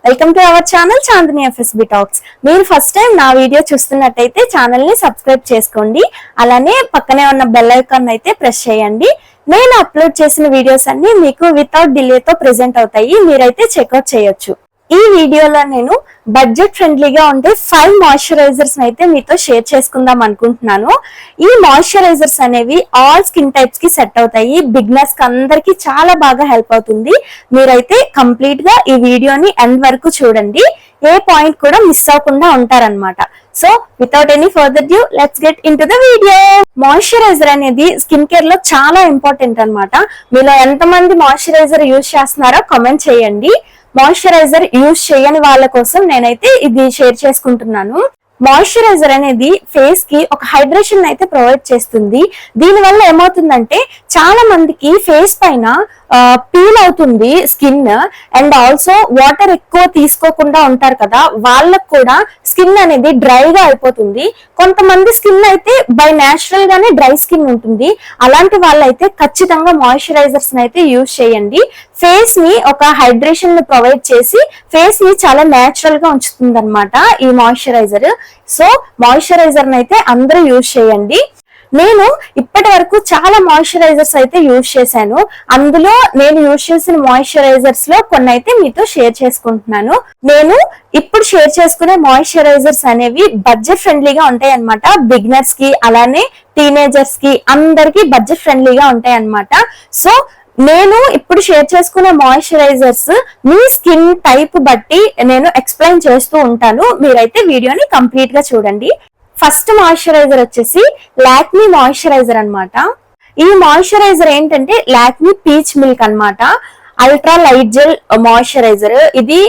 Welcome to our channel Chandini FSB talks. మీరు first time నా video చూస్తున్నట్టయితే ఛానల్ ని సబ్స్క్రైబ్ చేసుకోండి. అలానే పక్కనే ఉన్న బెల్ ఐకాన్ అయితే ప్రెస్ చేయండి. నేను అప్లోడ్ చేసిన వీడియోస్ అన్ని మీకు వితౌట్ డిలే తో ప్రెజెంట్ అవుతాయి. మీరైతే చెక్అవుట్ చేయొచ్చు. ఈ వీడియోలో నేను బడ్జెట్ ఫ్రెండ్లీగా ఉండే 5 మాయిశ్చరైజర్స్ అయితే మీతో షేర్ చేసుకుందాం అనుకుంటున్నాను. ఈ మాయిశ్చరైజర్స్ అనేవి ఆల్ స్కిన్ టైప్స్ కి సెట్ అవుతాయి. బిగినర్స్ కి అందరికి చాలా బాగా హెల్ప్ అవుతుంది. మీరైతే కంప్లీట్ గా ఈ వీడియోని ఎండ్ వరకు చూడండి. ఏ పాయింట్ కూడా మిస్ అవ్వకుండా ఉంటారన్నమాట. So without any further due let's get in to the video. Moisturiser అనేది స్కిన్ కేర్ లో చాలా ఇంపార్టెంట్ అన్నమాట. మీలో ఎంతమంది మాయిశ్చరైజర్ యూజ్ చేస్తున్నారో కామెంట్ చేయండి. మాయిశ్చరైజర్ యూజ్ చేయని వాళ్ళ కోసం నేనైతే ఇది షేర్ చేసుకుంటున్నాను. మాయిశ్చరైజర్ అనేది ఫేస్ కి ఒక హైడ్రేషన్ అయితే ప్రొవైడ్ చేస్తుంది. దీని వల్ల ఏమవుతుందంటే చాలా మందికి ఫేస్ పైన పీల్ అవుతుంది స్కిన్, అండ్ ఆల్సో వాటర్ ఎక్కువ తీసుకోకుండా ఉంటారు కదా, వాళ్ళకు కూడా స్కిన్ అనేది డ్రైగా అయిపోతుంది. కొంతమంది స్కిన్ అయితే బై న్యాచురల్ గానే డ్రై స్కిన్ ఉంటుంది. అలాంటి వాళ్ళైతే ఖచ్చితంగా మాయిశ్చరైజర్స్ అయితే యూజ్ చేయండి. ఫేస్ ని ఒక హైడ్రేషన్ ని ప్రొవైడ్ చేసి ఫేస్ ని చాలా న్యాచురల్ గా ఉంచుతుంది అనమాట ఈ మాయిశ్చరైజర్. సో మాయిశ్చరైజర్ అయితే అందరూ యూజ్ చేయండి. నేను ఇప్పటి వరకు చాలా మాయిశ్చరైజర్స్ అయితే యూజ్ చేశాను. అందులో నేను యూజ్ చేసిన మాయిశ్చరైజర్స్ లో కొన్ని అయితే మీతో షేర్ చేసుకుంటున్నాను. నేను ఇప్పుడు షేర్ చేసుకునే మాయిశ్చరైజర్స్ అనేవి బడ్జెట్ ఫ్రెండ్లీగా ఉంటాయి అన్నమాట. బిగినర్స్ కి అలానే టీనేజర్స్ కి అందరికి బడ్జెట్ ఫ్రెండ్లీగా ఉంటాయి అన్నమాట. సో నేను ఇప్పుడు షేర్ చేసుకునే మాయిశ్చరైజర్స్ మీ స్కిన్ టైప్ బట్టి నేను ఎక్స్ప్లెయిన్ చేస్తూ ఉంటాను. మీరైతే వీడియోని కంప్లీట్ గా చూడండి. ఫస్ట్ మాయిశ్చరైజర్ వచ్చేసి లాక్మీ మాయిశ్చరైజర్ అన్నమాట. ఈ మాయిశ్చరైజర్ ఏంటంటే లాక్మీ పీచ్ మిల్క్ అన్నమాట. Ultra light gel moisturiser. ఇది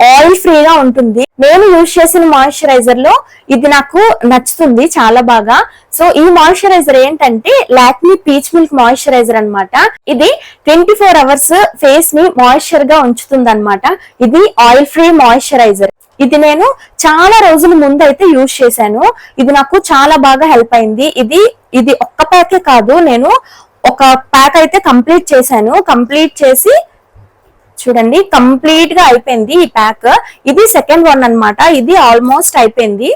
ఆయిల్ ఫ్రీగా ఉంటుంది. నేను యూజ్ చేసిన మాయిశ్చరైజర్ లో ఇది నాకు నచ్చుతుంది చాలా బాగా. సో ఈ మాయిశ్చరైజర్ ఏంటంటే లాక్మీ పీచ్ మిల్క్ మాయిశ్చరైజర్ అన్నమాట. ఇది 24 hours ఫేస్ ని మాయిశ్చర్ గా ఉంచుతుంది అన్నమాట. ఇది ఆయిల్ ఫ్రీ మాయిశ్చరైజర్. ఇది నేను చాలా రోజుల ముందు అయితే యూజ్ చేశాను. ఇది నాకు చాలా బాగా హెల్ప్ అయింది. ఇది ఒక్క ప్యాకే కాదు, నేను ఒక ప్యాక్ అయితే కంప్లీట్ చేశాను. కంప్లీట్ చేసి చూడండి, కంప్లీట్ గా అయిపోయింది ఈ ప్యాక్. ఇది సెకండ్ వన్ అన్నమాట. ఇది ఆల్మోస్ట్ అయిపోయింది.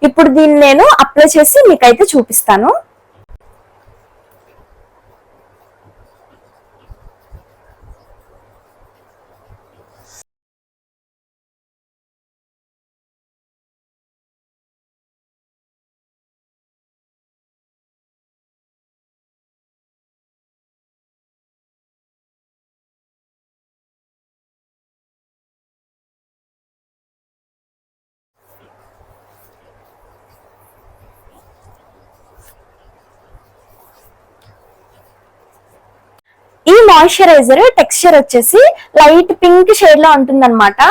ఇప్పుడు దీన్ని నేను అప్లై చేసి మీకైతే చూపిస్తాను. ఈ మాయిశ్చరైజర్ టెక్స్చర్ వచ్చేసి లైట్ పింక్ షేడ్ లో ఉంటుంది అనమాట.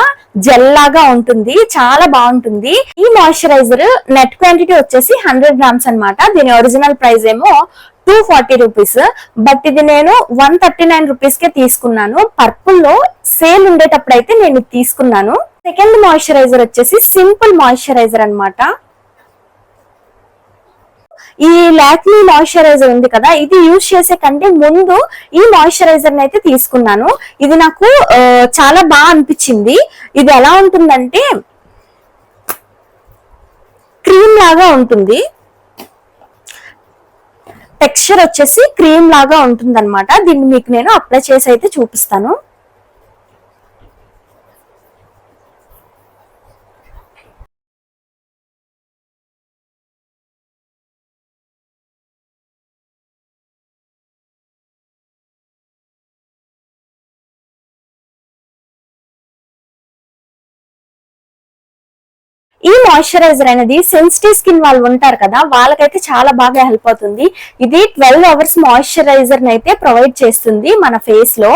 జెల్ లాగా ఉంటుంది, చాలా బాగుంటుంది. ఈ మాయిశ్చరైజర్ నెట్ క్వాంటిటీ వచ్చేసి 100 grams అనమాట. దీని ఒరిజినల్ ప్రైస్ ఏమో 240 rupees. బట్ ఇది నేను 139 rupees కే తీసుకున్నాను. పర్పుల్ లో సేల్ ఉండేటప్పుడు అయితే నేను ఇది తీసుకున్నాను. సెకండ్ మాయిశ్చరైజర్ వచ్చేసి సింపుల్ మాయిశ్చరైజర్ అన్నమాట. ఈ లాక్మీ మాయిశ్చరైజర్ ఉంది కదా, ఇది యూజ్ చేసే కంటే ముందు ఈ మాయిశ్చరైజర్ అయితే తీసుకున్నాను. ఇది నాకు చాలా బాగా అనిపించింది. ఇది ఎలా ఉంటుందంటే క్రీమ్ లాగా ఉంటుంది. టెక్స్చర్ వచ్చేసి క్రీమ్ లాగా ఉంటుంది అనమాట. దీన్ని మీకు నేను అప్లై చేసి అయితే చూపిస్తాను. ఈ మాయిశ్చరైజర్ అనేది సెన్సిటివ్ స్కిన్ వాళ్ళు ఉంటారు కదా, వాళ్ళకైతే చాలా బాగా హెల్ప్ అవుతుంది. ఇది 12 hours మాయిశ్చరైజర్ అయితే ప్రొవైడ్ చేస్తుంది మన ఫేస్ లో.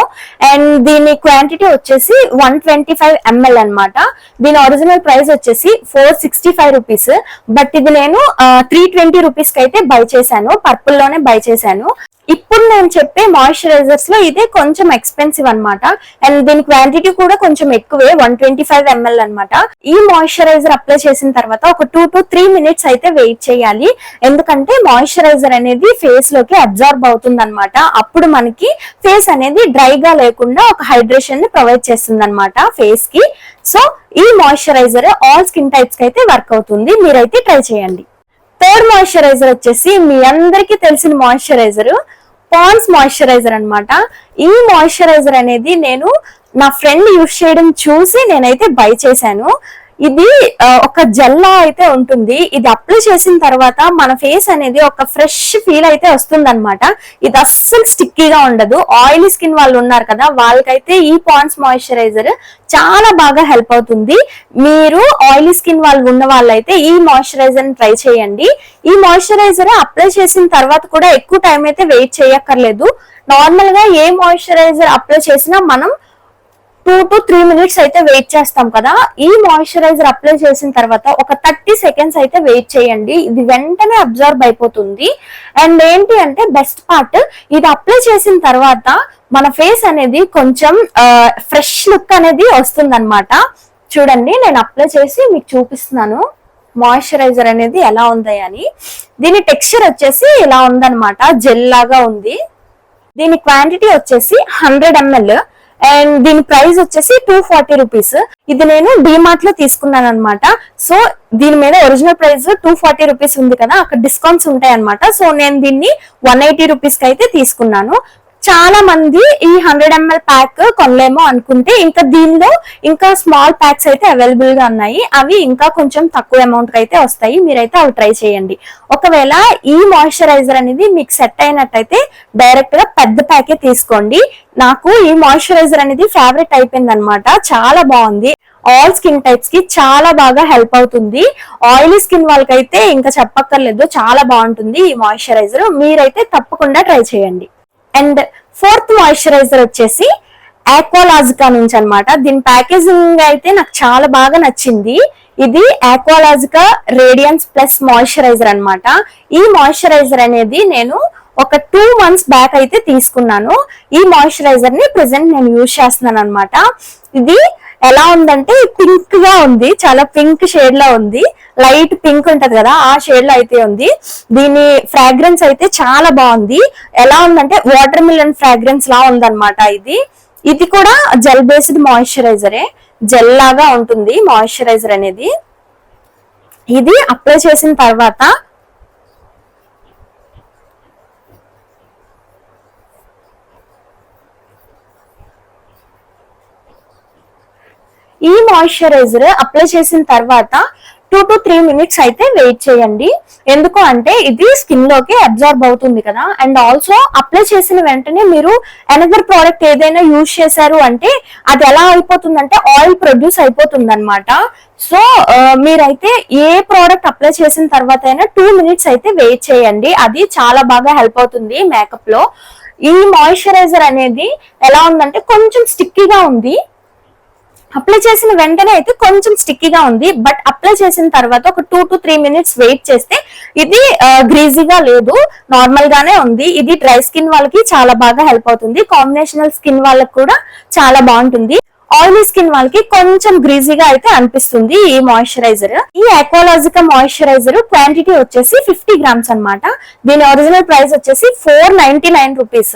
అండ్ దీని క్వాంటిటీ వచ్చేసి 125 ml అన్నమాట. దీని ఒరిజినల్ ప్రైస్ వచ్చేసి 465 rupees. బట్ ఇది నేను 320 rupees కి అయితే బై చేశాను. పర్పుల్ లోనే బై చేశాను. ఇప్పుడు నేను చెప్పే మాయిశ్చరైజర్స్ లో ఇదే కొంచెం ఎక్స్పెన్సివ్ అన్నమాట. అండ్ దీని క్వాంటిటీ కూడా కొంచెం ఎక్కువే, 125 ml అన్నమాట. ఈ మాయిశ్చరైజర్ అప్లై చేసిన చేసిన తర్వాత ఒక 2 to 3 minutes అయితే వెయిట్ చేయాలి. ఎందుకంటే మాయిశ్చరైజర్ అనేది ఫేస్ లోకి అబ్జార్బ్ అవుతుంది అనమాట. అప్పుడు మనకి ఫేస్ అనేది డ్రైగా లేకుండా ఒక హైడ్రేషన్ ని ప్రొవైడ్ చేస్తుంది అనమాట ఫేస్ కి. సో ఈ మాయిశ్చరైజర్ ఆల్ స్కిన్ టైప్స్ కి అయితే వర్క్ అవుతుంది, మీరైతే ట్రై చేయండి. థర్డ్ మాయిశ్చరైజర్ వచ్చేసి మీ అందరికీ తెలిసిన మాయిశ్చరైజర్ పాండ్స్ మాయిశ్చరైజర్ అన్నమాట. ఈ మాయిశ్చరైజర్ అనేది నేను నా ఫ్రెండ్ యూజ్ చేయడం చూసి నేనైతే బై చేశాను. ఇది ఒక జెల్ లా అయితే ఉంటుంది. ఇది అప్లై చేసిన తర్వాత మన ఫేస్ అనేది ఒక ఫ్రెష్ ఫీల్ అయితే వస్తుంది అనమాట. ఇది అస్సలు స్టిక్కీగా ఉండదు. ఆయిలీ స్కిన్ వాళ్ళు ఉన్నారు కదా, వాళ్ళకైతే ఈ పాండ్స్ మాయిశ్చరైజర్ చాలా బాగా హెల్ప్ అవుతుంది. మీరు ఆయిలీ స్కిన్ వాళ్ళు ఉన్న వాళ్ళైతే ఈ మాయిశ్చరైజర్ ని ట్రై చేయండి. ఈ మాయిశ్చరైజర్ అప్లై చేసిన తర్వాత కూడా ఎక్కువ టైం అయితే వెయిట్ చేయక్కర్లేదు. నార్మల్ గా ఏ మాయిశ్చరైజర్ అప్లై చేసినా మనం 2 to 3 minutes అయితే వెయిట్ చేస్తాం కదా. ఈ మాయిశ్చరైజర్ అప్లై చేసిన తర్వాత ఒక 30 seconds అయితే వెయిట్ చేయండి. ఇది వెంటనే అబ్జర్వ్ అయిపోతుంది. అండ్ ఏంటి అంటే బెస్ట్ పార్ట్, ఇది అప్లై చేసిన తర్వాత మన ఫేస్ అనేది కొంచెం ఫ్రెష్ లుక్ అనేది వస్తుంది అనమాట. చూడండి, నేను అప్లై చేసి మీకు చూపిస్తున్నాను మాయిశ్చరైజర్ అనేది ఎలా ఉంది అని. దీని టెక్స్చర్ వచ్చేసి ఇలా ఉందన్నమాట, జెల్ లాగా ఉంది. దీని క్వాంటిటీ వచ్చేసి 100 ml అండ్ దీని ప్రైస్ వచ్చేసి 240 రూపీస్. ఇది నేను డిమార్ట్ లో తీసుకున్నాను అనమాట. సో దీని మీద ఒరిజినల్ ప్రైస్ 240 రూపీస్ ఉంది కదా, అక్కడ డిస్కౌంట్స్ ఉంటాయి అనమాట. సో నేను దీన్ని 180 రూపీస్ కి అయితే తీసుకున్నాను. చాలా మంది ఈ 100 ml ప్యాక్ కొనలేమో అనుకుంటే ఇంకా దీనిలో ఇంకా స్మాల్ ప్యాక్స్ అయితే అవైలబుల్ గా ఉన్నాయి. అవి ఇంకా కొంచెం తక్కువ అమౌంట్ కి అయితే వస్తాయి, మీరైతే అవి ట్రై చేయండి. ఒకవేళ ఈ మాయిశ్చరైజర్ అనేది మీకు సెట్ అయినట్టయితే డైరెక్ట్ గా పెద్ద ప్యాకే తీసుకోండి. నాకు ఈ మాయిశ్చరైజర్ అనేది ఫేవరెట్ అయిపోయింది అనమాట. చాలా బాగుంది. ఆల్ స్కిన్ టైప్స్ కి చాలా బాగా హెల్ప్ అవుతుంది. ఆయిలీ స్కిన్ వాళ్ళకైతే ఇంకా చెప్పక్కర్లేదు, చాలా బాగుంటుంది ఈ మాయిశ్చరైజర్. మీరైతే తప్పకుండా ట్రై చేయండి. అండ్ ఫోర్త్ మాయిశ్చరైజర్ వచ్చేసి ఆక్వాలాజికా నుంచి అన్నమాట. దీని ప్యాకేజింగ్ అయితే నాకు చాలా బాగా నచ్చింది. ఇది ఆక్వాలాజికా రేడియన్స్ ప్లస్ మాయిశ్చరైజర్ అన్నమాట. ఈ మాయిశ్చరైజర్ అనేది నేను ఒక 2 months బ్యాక్ అయితే తీసుకున్నాను. ఈ మాయిశ్చరైజర్ ని ప్రెసెంట్ నేను యూజ్ చేస్తున్నాను అనమాట. ఇది ఎలా ఉందంటే పింక్ గా ఉంది, చాలా పింక్ షేడ్ లో ఉంది. లైట్ పింక్ ఉంటది కదా, ఆ షేడ్ లో అయితే ఉంది. దీని ఫ్రాగ్రెన్స్ అయితే చాలా బాగుంది. ఎలా ఉందంటే వాటర్ మిలన్ ఫ్రాగ్రెన్స్ లా ఉందన్నమాట. ఇది కూడా జెల్ బేస్డ్ మాయిశ్చరైజరే, జెల్ లాగా ఉంటుంది మాయిశ్చరైజర్ అనేది. ఇది అప్లై చేసిన తర్వాత ఈ మాయిశ్చరైజర్ అప్లై చేసిన తర్వాత 2 to 3 minutes అయితే వెయిట్ చేయండి. ఎందుకు అంటే ఇది స్కిన్ లోకి అబ్జార్బ్ అవుతుంది కదా. అండ్ ఆల్సో అప్లై చేసిన వెంటనే మీరు అనదర్ ప్రోడక్ట్ ఏదైనా యూజ్ చేశారు అంటే అది ఎలా అయిపోతుందంటే ఆయిల్ ప్రొడ్యూస్ అయిపోతుంది అనమాట. సో మీరైతే ఏ ప్రోడక్ట్ అప్లై చేసిన తర్వాత అయినా 2 minutes అయితే వెయిట్ చేయండి. అది చాలా బాగా హెల్ప్ అవుతుంది మేకప్ లో. ఈ మాయిశ్చరైజర్ అనేది ఎలా ఉందంటే కొంచెం స్టిక్కీగా ఉంది. అప్లై చేసిన వెంటనే అయితే కొంచెం స్టిక్కీగా ఉంది, బట్ అప్లై చేసిన తర్వాత ఒక 2 to 3 minutes వెయిట్ చేస్తే ఇది గ్రీజీగా లేదు, నార్మల్ గానే ఉంది. ఇది డ్రై స్కిన్ వాళ్ళకి చాలా బాగా హెల్ప్ అవుతుంది. కాంబినేషనల్ స్కిన్ వాళ్ళకి కూడా చాలా బాగుంటుంది. ఆయిలీ స్కిన్ వాళ్ళకి కొంచెం గ్రీజీగా అయితే అనిపిస్తుంది ఈ మాయిశ్చరైజర్. ఈ ఆక్వాలాజికా మాయిశ్చరైజర్ క్వాంటిటీ వచ్చేసి 50 grams అన్నమాట. దీని ఒరిజినల్ ప్రైస్ వచ్చేసి 499 రూపీస్.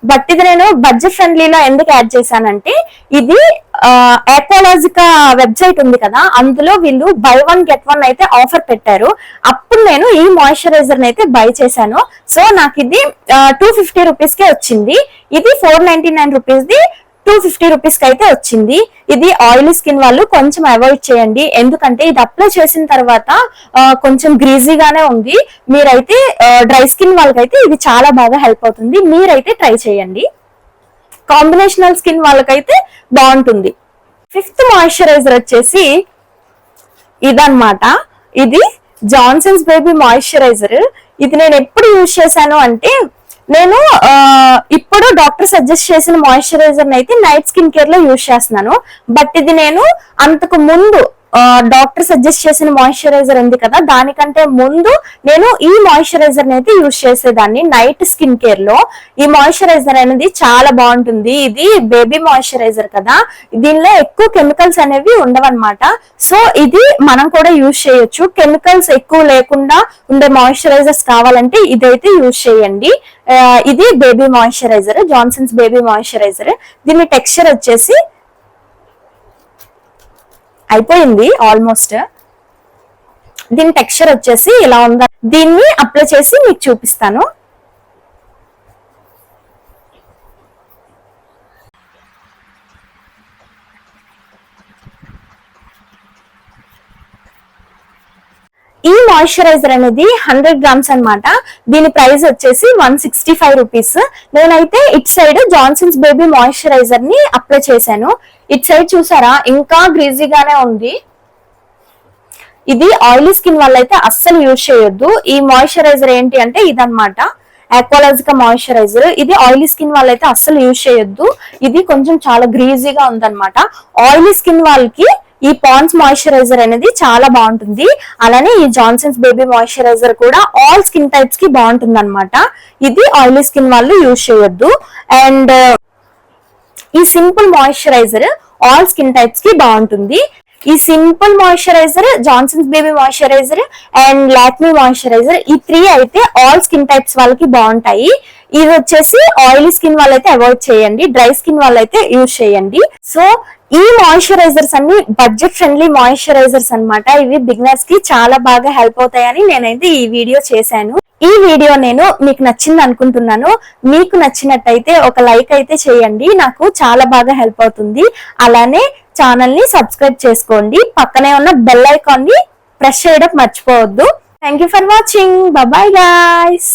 బట్ ఇది నేను బడ్జెట్ ఫ్రెండ్లీలో ఎందుకు యాడ్ చేశానంటే ఇది ఆక్వాలాజికా వెబ్సైట్ ఉంది కదా, అందులో వీళ్ళు buy 1 get 1 అయితే ఆఫర్ పెట్టారు. అప్పుడు నేను ఈ మాయిశ్చరైజర్ అయితే బై చేశాను. సో నాకు ఇది 250 రూపీస్ కే వచ్చింది. ఇది 499 రూపీస్ ది 250 రూపీస్ కి అయితే వచ్చింది. ఇది ఆయిలీ స్కిన్ వాళ్ళు కొంచెం అవాయిడ్ చేయండి, ఎందుకంటే ఇది అప్లై చేసిన తర్వాత కొంచెం గ్రీజీగానే ఉంది. మీరైతే డ్రై స్కిన్ వాళ్ళకైతే ఇది చాలా బాగా హెల్ప్ అవుతుంది, మీరైతే ట్రై చేయండి. కాంబినేషనల్ స్కిన్ వాళ్ళకైతే బాగుంటుంది. ఫిఫ్త్ మాయిశ్చరైజర్ వచ్చేసి ఇదన్నమాట. ఇది జాన్సన్స్ బేబీ మాయిశ్చరైజర్. ఇది నేను ఎప్పుడు యూజ్ చేశాను అంటే నేను ఇప్పుడు డాక్టర్ సజెస్ట్ చేసిన మాయిశ్చరైజర్ అయితే నైట్ స్కిన్ కేర్ లో యూజ్ చేస్తున్నాను. బట్ ఇది నేను అంతకు ముందు డాక్టర్ సజెస్ట్ చేసిన మాయిశ్చరైజర్ ఉంది కదా, దానికంటే ముందు నేను ఈ మాయిశ్చరైజర్ అయితే యూజ్ చేసేదాన్ని నైట్ స్కిన్ కేర్ లో. ఈ మాయిశ్చరైజర్ అనేది చాలా బాగుంటుంది. ఇది బేబీ మాయిశ్చరైజర్ కదా, దీనిలో ఎక్కువ కెమికల్స్ అనేవి ఉండవన్నమాట. సో ఇది మనం కూడా యూజ్ చేయొచ్చు. కెమికల్స్ ఎక్కువ లేకుండా ఉండే మాయిశ్చరైజర్స్ కావాలంటే ఇదైతే యూజ్ చేయండి. ఇది baby moisturiser, Johnson's baby moisturiser. దీని టెక్స్చర్ వచ్చేసి అయిపోయింది ఆల్మోస్ట్. దీని టెక్స్చర్ వచ్చేసి ఇలా ఉందా, దీన్ని అప్లై చేసి మీకు చూపిస్తాను. ఈ మాయిశ్చరైజర్ అనేది 100 గ్రామ్స్ అన్నమాట. దీని ప్రైస్ వచ్చేసి 165 రూపీస్. నేనైతే it side Johnson's baby moisturiser ని అప్లై చేశాను. ఇట్ సైడ్ చూసారా ఇంకా గ్రీజీగానే ఉంది. ఇది ఆయిలీ స్కిన్ వల్ల అయితే అస్సలు యూజ్ చేయొద్దు. ఈ మాయిశ్చరైజర్ ఏంటి అంటే ఇదన్నమాట, ఆక్వాలాజికా మాయిశ్చరైజర్. ఇది ఆయిలీ స్కిన్ వాళ్ళ అయితే అస్సలు యూజ్ చేయొద్దు. ఇది కొంచెం చాలా గ్రీజీగా ఉందన్నమాట. ఆయిలీ స్కిన్ వాళ్ళకి ఈ పాండ్స్ మాయిశ్చరైజర్ అనేది చాలా బాగుంటుంది. అలానే ఈ జాన్సన్స్ బేబీ మాయిశ్చరైజర్ కూడా ఆల్ స్కిన్ టైప్స్ కి బాగుంటుంది అనమాట. ఇది ఆయిలీ స్కిన్ వాళ్ళు యూజ్ చేయొద్దు. అండ్ ఈ simple moisturiser all skin types కి బాగుంటుంది. ఈ simple moisturiser, Johnson's baby moisturiser and Lakme moisturiser, ఈ 3 అయితే ఆల్ స్కిన్ టైప్స్ వాళ్ళకి బాగుంటాయి. ఇది వచ్చేసి ఆయిలీ స్కిన్ వాళ్ళైతే అవాయిడ్ చేయండి, డ్రై స్కిన్ వాళ్ళైతే యూజ్ చేయండి. సో ఈ మాయిశ్చరైజర్స్ అన్ని బడ్జెట్ ఫ్రెండ్లీ మాయిశ్చరైజర్స్ అన్నమాట. ఇవి బిగినర్స్ కి చాలా బాగా హెల్ప్ అవుతాయని నేనైతే ఈ వీడియో చేశాను. ఈ వీడియో నేను మీకు నచ్చింది అనుకుంటున్నాను. మీకు నచ్చినట్టయితే ఒక లైక్ అయితే చేయండి, నాకు చాలా బాగా హెల్ప్ అవుతుంది. అలానే ఛానల్ ని సబ్స్క్రైబ్ చేసుకోండి, పక్కనే ఉన్న బెల్ ఐకాన్ ని ప్రెస్ చేయడం మర్చిపోవద్దు. Thank you for watching. Bye guys.